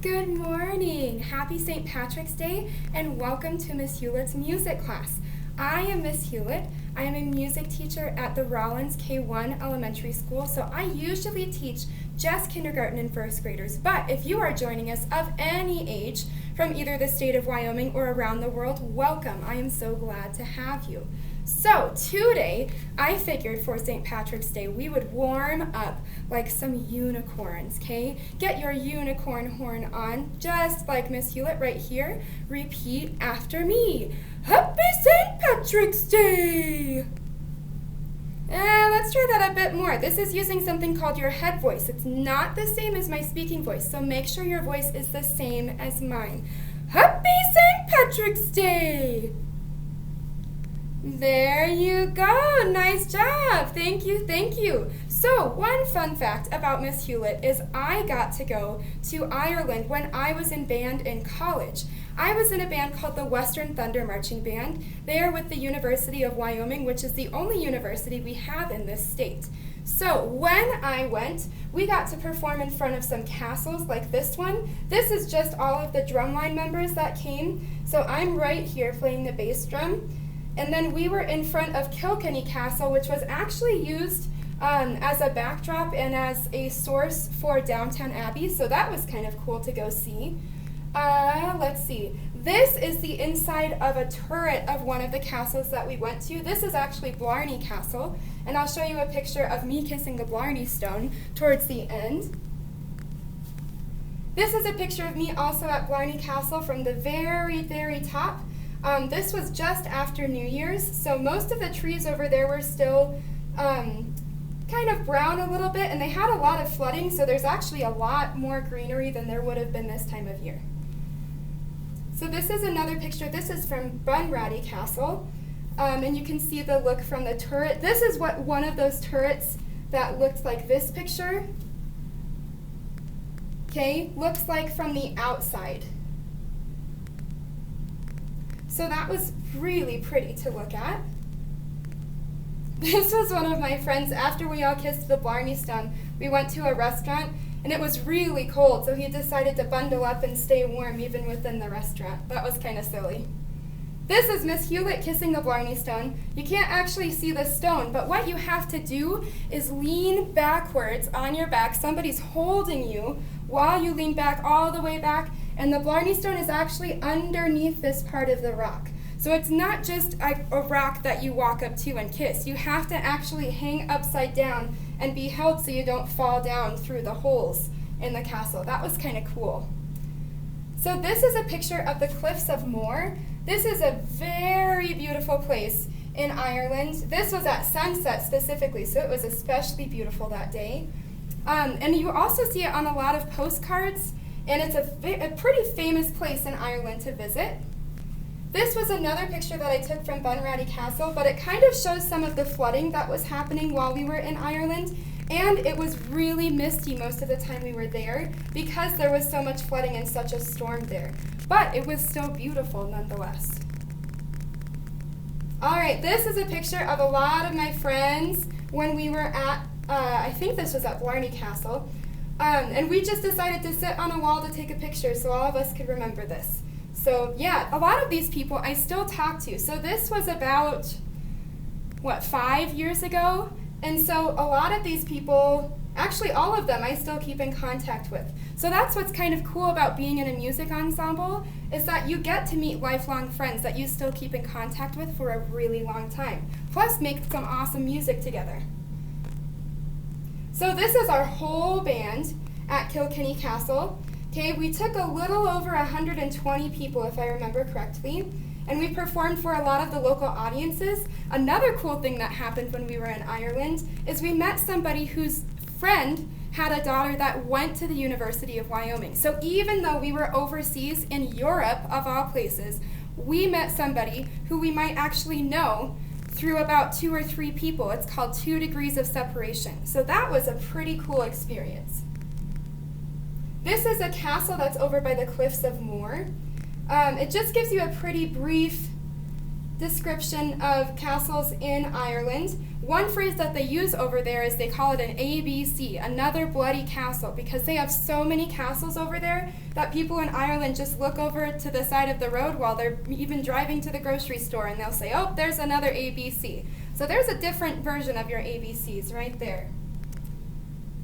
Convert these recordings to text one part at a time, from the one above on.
Good morning! Happy St. Patrick's Day and welcome to Miss Hewlett's music class. I am Miss Hewlett. I am a music teacher at the Rawlins K-1 elementary school, so I usually teach just kindergarten and first graders. But if you are joining us of any age from either the state of Wyoming or around the world, welcome. I am so glad to have you. So today, I figured for St. Patrick's Day, we would warm up like some unicorns, okay? Get your unicorn horn on, just like Miss Hewlett right here. Repeat after me. Happy St. Patrick's Day! Let's try that a bit more. This is using something called your head voice. It's not the same as my speaking voice, so make sure your voice is the same as mine. Happy St. Patrick's Day! There you go. Nice job. Thank you, thank you. So, one fun fact about Miss Hewlett is I got to go to Ireland when I was in band in college. I was in a band called the Western Thunder Marching Band. They are with the University of Wyoming, which is the only university we have in this state. So when I went, we got to perform in front of some castles like this one. This is just all of the drumline members that came. So I'm right here playing the bass drum. And then we were in front of Kilkenny Castle, which was actually used as a backdrop and as a source for Downtown Abbey. So that was kind of cool to go see. Let's see. This is the inside of a turret of one of the castles that we went to. This is actually Blarney Castle, and I'll show you a picture of me kissing the Blarney Stone towards the end. This is a picture of me also at Blarney Castle from the very, very top. This was just after New Year's, so most of the trees over there were still kind of brown a little bit, and they had a lot of flooding, so there's actually a lot more greenery than there would have been this time of year. So this is another picture. This is from Bunratty Castle, and you can see the look from the turret. This is what one of those turrets that looked like this picture, okay, looks like from the outside. So that was really pretty to look at. This was one of my friends. After we all kissed the Blarney Stone, we went to a restaurant, and it was really cold, so he decided to bundle up and stay warm even within the restaurant. That was kind of silly. This is Miss Hewlett kissing the Blarney Stone. You can't actually see the stone, but what you have to do is lean backwards on your back. Somebody's holding you while you lean back all the way back, and the Blarney Stone is actually underneath this part of the rock. So it's not just a rock that you walk up to and kiss. You have to actually hang upside down and be held so you don't fall down through the holes in the castle. That was kind of cool. So this is a picture of the Cliffs of Moher. This is a very beautiful place in Ireland. This was at sunset specifically, so it was especially beautiful that day. And you also see it on a lot of postcards, and it's a pretty famous place in Ireland to visit. This was another picture that I took from Bunratty Castle, but it kind of shows some of the flooding that was happening while we were in Ireland, and it was really misty most of the time we were there because there was so much flooding and such a storm there. But it was still beautiful nonetheless. All right, this is a picture of a lot of my friends when we were at, I think this was at Blarney Castle, and we just decided to sit on a wall to take a picture so all of us could remember this. So yeah, a lot of these people I still talk to. So this was about, 5 years ago? And so a lot of these people, actually all of them, I still keep in contact with. So that's what's kind of cool about being in a music ensemble, is that you get to meet lifelong friends that you still keep in contact with for a really long time. Plus make some awesome music together. So this is our whole band at Kilkenny Castle. Okay, we took a little over 120 people, if I remember correctly, and we performed for a lot of the local audiences. Another cool thing that happened when we were in Ireland is we met somebody whose friend had a daughter that went to the University of Wyoming. So even though we were overseas in Europe, of all places, we met somebody who we might actually know through about 2 or 3 people. It's called 2 degrees of separation. So that was a pretty cool experience. This is a castle that's over by the Cliffs of Moher. It just gives you a pretty brief description of castles in Ireland. One phrase that they use over there is they call it an ABC, another bloody castle, because they have so many castles over there that people in Ireland just look over to the side of the road while they're even driving to the grocery store and they'll say, oh, there's another ABC. So there's a different version of your ABCs right there.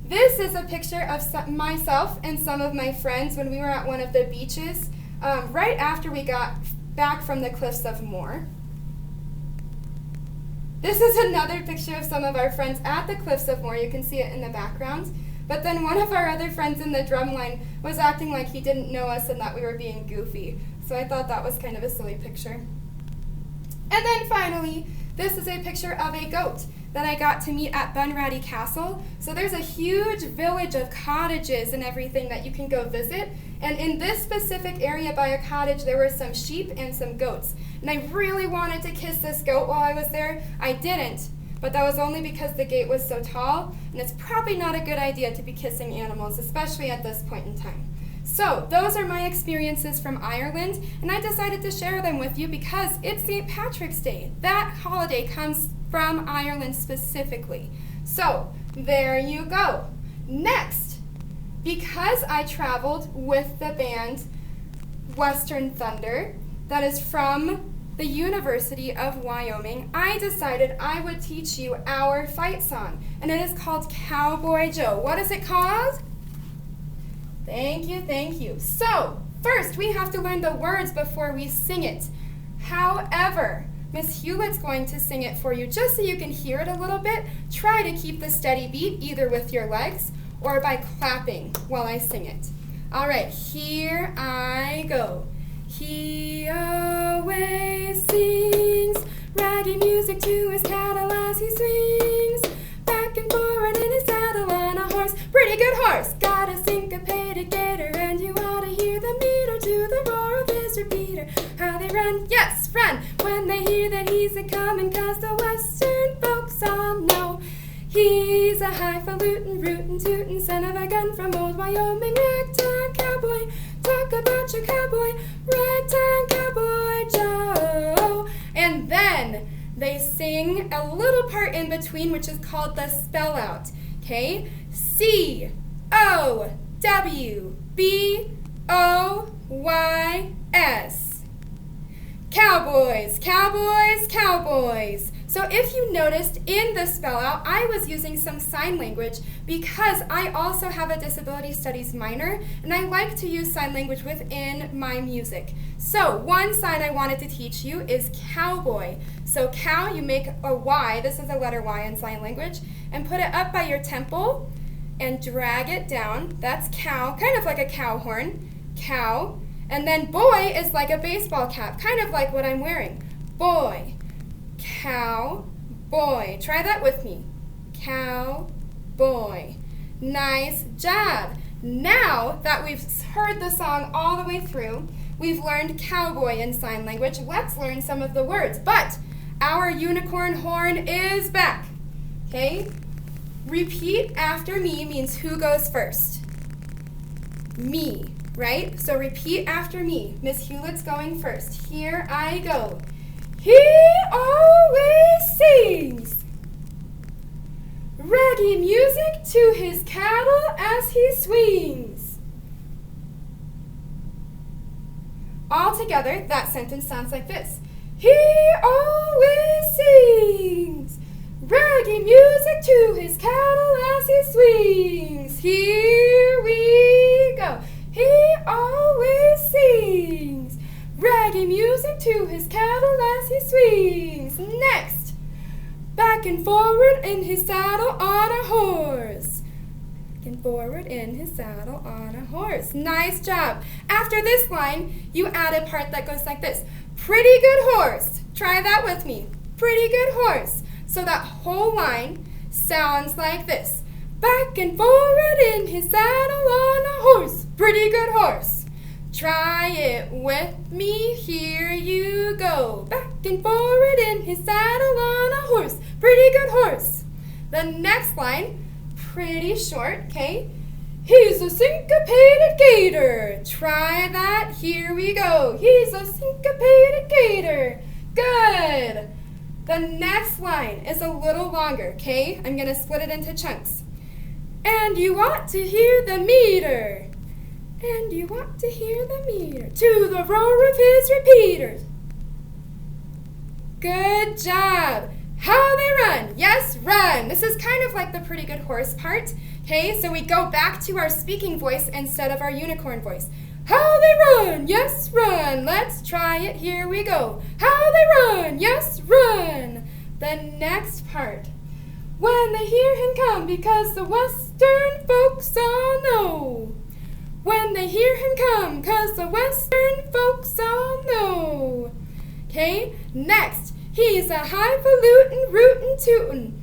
This is a picture of myself and some of my friends when we were at one of the beaches right after we got back from the Cliffs of Moher. This is another picture of some of our friends at the Cliffs of Moher. You can see it in the background. But then one of our other friends in the drum line was acting like he didn't know us and that we were being goofy. So I thought that was kind of a silly picture. And then finally, this is a picture of a goat that I got to meet at Bunratty Castle. So there's a huge village of cottages and everything that you can go visit. And in this specific area by a cottage, there were some sheep and some goats. And I really wanted to kiss this goat while I was there. I didn't, but that was only because the gate was so tall, and it's probably not a good idea to be kissing animals, especially at this point in time. So those are my experiences from Ireland, and I decided to share them with you because it's St. Patrick's Day. That holiday comes from Ireland specifically. So there you go. Next, because I traveled with the band Western Thunder, that is from the University of Wyoming, I decided I would teach you our fight song, and it is called Cowboy Joe. What is it called? Thank you, thank you. So, first we have to learn the words before we sing it. However, Miss Hewlett's going to sing it for you just so you can hear it a little bit. Try to keep the steady beat either with your legs or by clapping while I sing it. All right, here I go. He always sings raggy music to his cattle as he swings back and forward in his saddle on a horse. Pretty good horse, got a syncopated gator, and you ought to hear the meter to the roar of his repeater. How they run, yes, run, when they hear that he's a-comin', 'cause the western folks all know he's a highfalutin', rootin', tootin' son of a gun from old Wyoming. Ragtime cowboy, talk about your cowboy, Ragtime Cowboy Joe. And then they sing a little part in between, which is called the spell out. Okay? C-O-W-B-O-Y-S. Cowboys, cowboys, cowboys. So if you noticed in the spell out, I was using some sign language because I also have a disability studies minor, and I like to use sign language within my music. So one sign I wanted to teach you is cowboy. So cow, you make a Y, this is a letter Y in sign language, and put it up by your temple and drag it down. That's cow, kind of like a cow horn, cow. And then boy is like a baseball cap, kind of like what I'm wearing. Boy, cow, boy. Try that with me. Cow, boy. Nice job. Now that we've heard the song all the way through, we've learned cowboy in sign language. Let's learn some of the words. But our unicorn horn is back. Okay? Repeat after me means who goes first? Me. Right? So repeat after me. Miss Hewlett's going first. Here I go. He always sings raggy music to his cattle as he swings. All together, that sentence sounds like this. He always sings raggy music to his cattle as he swings. Here we go. He always sings raggy music to his cattle as he swings. Next, back and forward in his saddle on a horse. Back and forward in his saddle on a horse. Nice job. After this line, you add a part that goes like this. Pretty good horse. Try that with me. Pretty good horse. So that whole line sounds like this. Back and forward in his saddle on a horse. Pretty good horse. Try it with me. Here you go. Back and forward in his saddle on a horse. Pretty good horse. The next line, pretty short, okay? He's a syncopated gator. Try that. Here we go. He's a syncopated gator. Good. The next line is a little longer, okay? I'm going to split it into chunks. And you ought to hear the meter. And you ought to hear the meter to the roar of his repeaters. Good job. How they run. Yes, run. This is kind of like the pretty good horse part. Okay, so we go back to our speaking voice instead of our unicorn voice. How they run. Yes, run. Let's try it. Here we go. How they run. Yes, run. The next part. When they hear him come, because the western folks all know. When they hear him come, 'cause the western folks all know. Okay, next. He's a highfalutin, rootin' tootin'.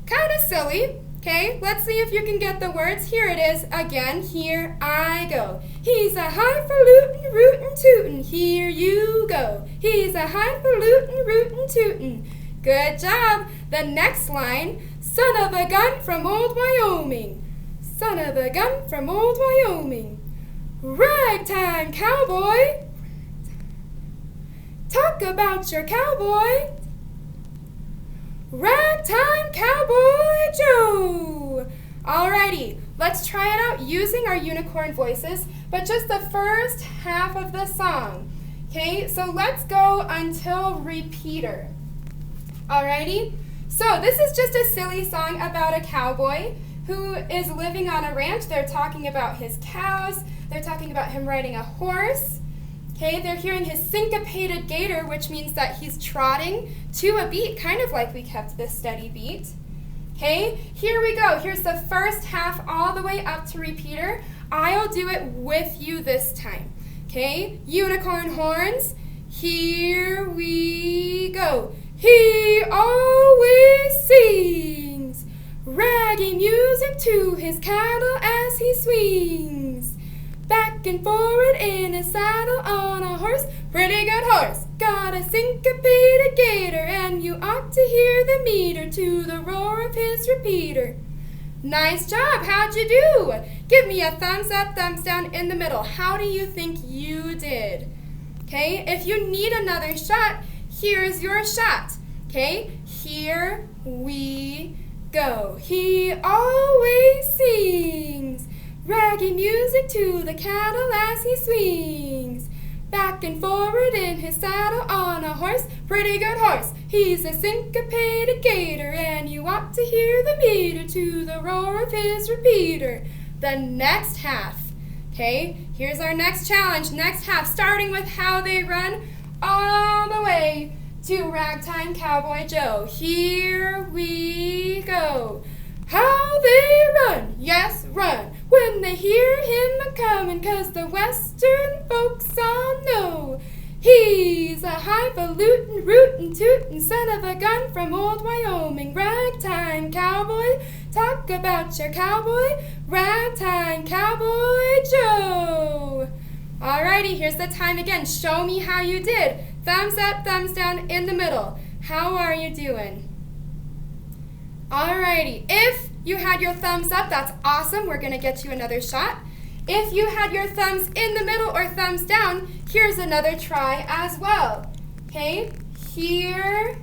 Kind of silly. Okay, let's see if you can get the words. Here it is again. Here I go. He's a highfalutin, rootin' tootin'. Here you go. He's a highfalutin, rootin' tootin'. Good job. The next line. Son of a gun from old Wyoming. Son of a gun from old Wyoming. Ragtime cowboy. Talk about your cowboy. Ragtime Cowboy Joe. Alrighty, let's try it out using our unicorn voices, but just the first half of the song. Okay, so let's go until repeater. Alrighty, so this is just a silly song about a cowboy who is living on a ranch. They're talking about his cows. They're talking about him riding a horse. Okay, they're hearing his syncopated gaiter, which means that he's trotting to a beat, kind of like we kept this steady beat. Okay, here we go. Here's the first half all the way up to repeater. I'll do it with you this time. Okay, unicorn horns. Here we go. He always sings raggy music to his cattle as he swings. Back and forward in his saddle on a horse, pretty good horse. Got a syncopated gaiter, and you ought to hear the meter to the roar of his repeater. Nice job, how'd you do? Give me a thumbs up, thumbs down in the middle. How do you think you did? Okay, if you need another shot, here's your shot. Okay, here we go. He always sings raggy music to the cattle as he swings. Back and forward in his saddle on a horse, pretty good horse. He's a syncopated gaiter, and you ought to hear the meter to the roar of his repeater. The next half. Okay, here's our next challenge. Next half, starting with how they run all the way to Ragtime Cowboy Joe. Here we go. How they run, yes, run, when they hear him a-comin', 'cause the western folks all know. He's a highfalutin, rootin' tootin' son of a gun from old Wyoming. Ragtime cowboy, talk about your cowboy. Ragtime Cowboy Joe. Alrighty, here's the time again. Show me how you did. Thumbs up, thumbs down in the middle. How are you doing? Alrighty, if you had your thumbs up, that's awesome. We're going to get you another shot. If you had your thumbs in the middle or thumbs down, here's another try as well. Okay, here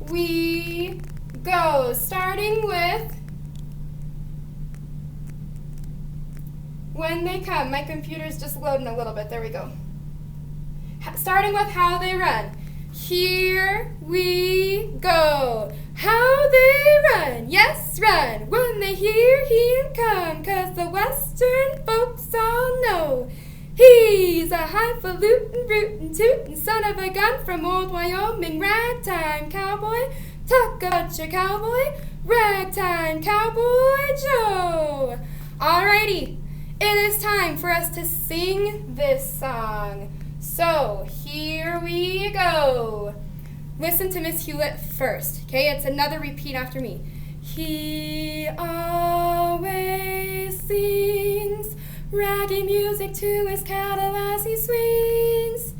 we go. Starting with when they come. My computer's just loading a little bit. There we go. Starting with how they run. Here we go. How they run, yes, run, when they hear him come, 'cause the western folks all know. He's a highfalutin, rootin' tootin' son of a gun from old Wyoming. Ragtime cowboy, talk about your cowboy. Ragtime Cowboy Joe. Alrighty, it is time for us to sing this song. So, here we go. Listen to Miss Hewlett first, okay? It's another repeat after me. He always sings raggy music to his cattle as he swings.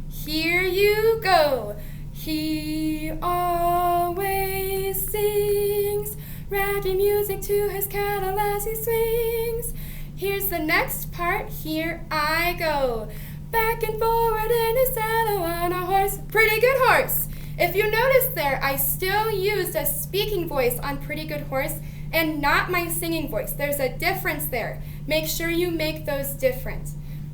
Here you go. He always sings raggy music to his cattle as he swings. Here's the next part. Here I go. back and forward in his saddle on a horse. Pretty good horse. If you notice there, I still used a speaking voice on Pretty Good Horse and not my singing voice. There's a difference there. Make sure you make those different.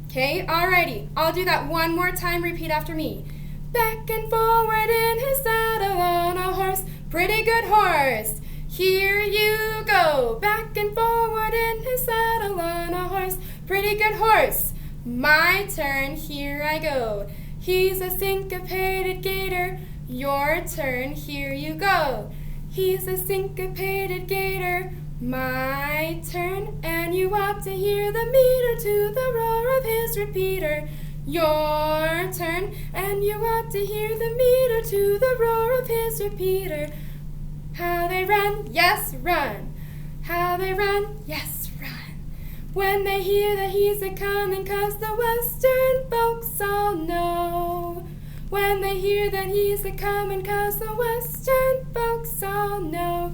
Okay, alrighty. I'll do that one more time. Repeat after me. Back and forward in his saddle on a horse. Pretty good horse. Here you go. Back and forward in his saddle on a horse. Pretty good horse. My turn. Here I go. He's a syncopated gator. Your turn. Here you go. He's a syncopated gator. My turn. And you ought to hear the meter to the roar of his repeater. Your turn. And you ought to hear the meter to the roar of his repeater. How they run, yes, run. How they run, yes, run. When they hear that he's a-comin', 'cause the western folks all know. When they hear that he's a-comin', 'cause the western folks all know.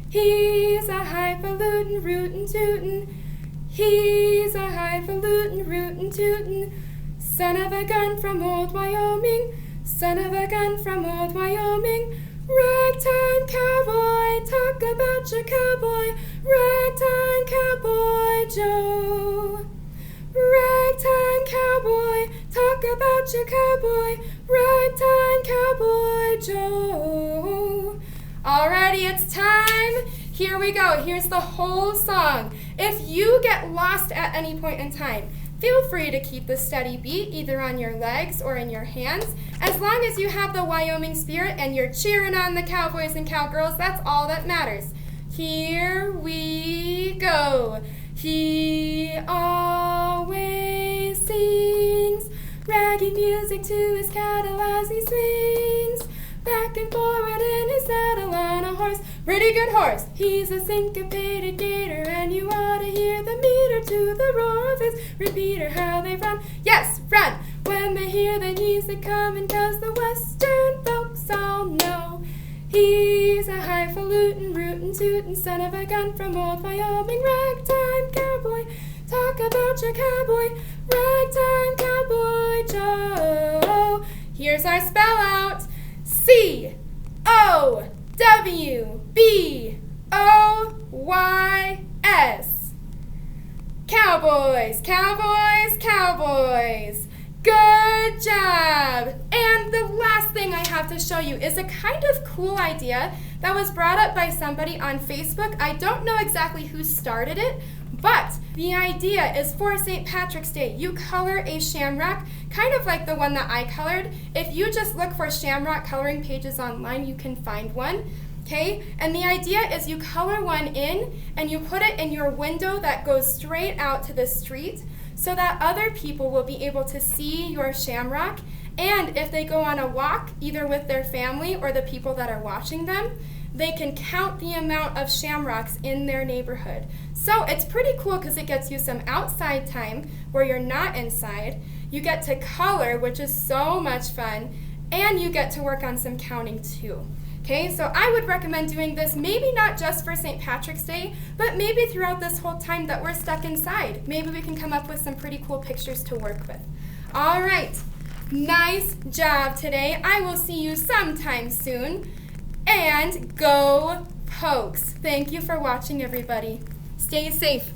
He's a highfalutin', rootin' tootin'. He's a highfalutin', rootin' tootin'. Son of a gun from old Wyoming. Son of a gun from old Wyoming. Ragtime cowboy, talk about your cowboy. Ragtime cowboy Joe. Ragtime cowboy, talk about your cowboy. Ragtime cowboy Joe. Alrighty, it's time. Here we go. Here's the whole song. If you get lost at any point in time, feel free to keep the steady beat either on your legs or in your hands. As long as you have the Wyoming spirit and you're cheering on the cowboys and cowgirls, that's all that matters. Here we go. He always sings raggy music to his cattle as he swings back and forward in his saddle on a horse. Pretty good horse. He's a syncopated gator, and you ought to hear the meter to the roar of his repeater. How they run, yes, run. When they hear that he's a-comin', 'cause the western folks all know. He's a highfalutin', rootin' tootin' son of a gun from old Wyoming. Ragtime cowboy, talk about your cowboy. Ragtime cowboy Joe. Here's our spell out. C-O-W-B-O-Y-S. Cowboys, cowboys, cowboys. Good job! And the last thing I have to show you is a kind of cool idea that was brought up by somebody on Facebook. I don't know exactly who started it, but the idea is for St. Patrick's Day, you color a shamrock, kind of like the one that I colored. If you just look for shamrock coloring pages online, you can find one. Okay, and the idea is you color one in and you put it in your window that goes straight out to the street so that other people will be able to see your shamrock, and if they go on a walk, either with their family or the people that are watching them, they can count the amount of shamrocks in their neighborhood. So it's pretty cool because it gets you some outside time where you're not inside. You get to color, which is so much fun, and you get to work on some counting too. Okay, so I would recommend doing this maybe not just for St. Patrick's Day, but maybe throughout this whole time that we're stuck inside. Maybe we can come up with some pretty cool pictures to work with. All right, nice job today. I will see you sometime soon. And go Pokes. Thank you for watching, everybody. Stay safe.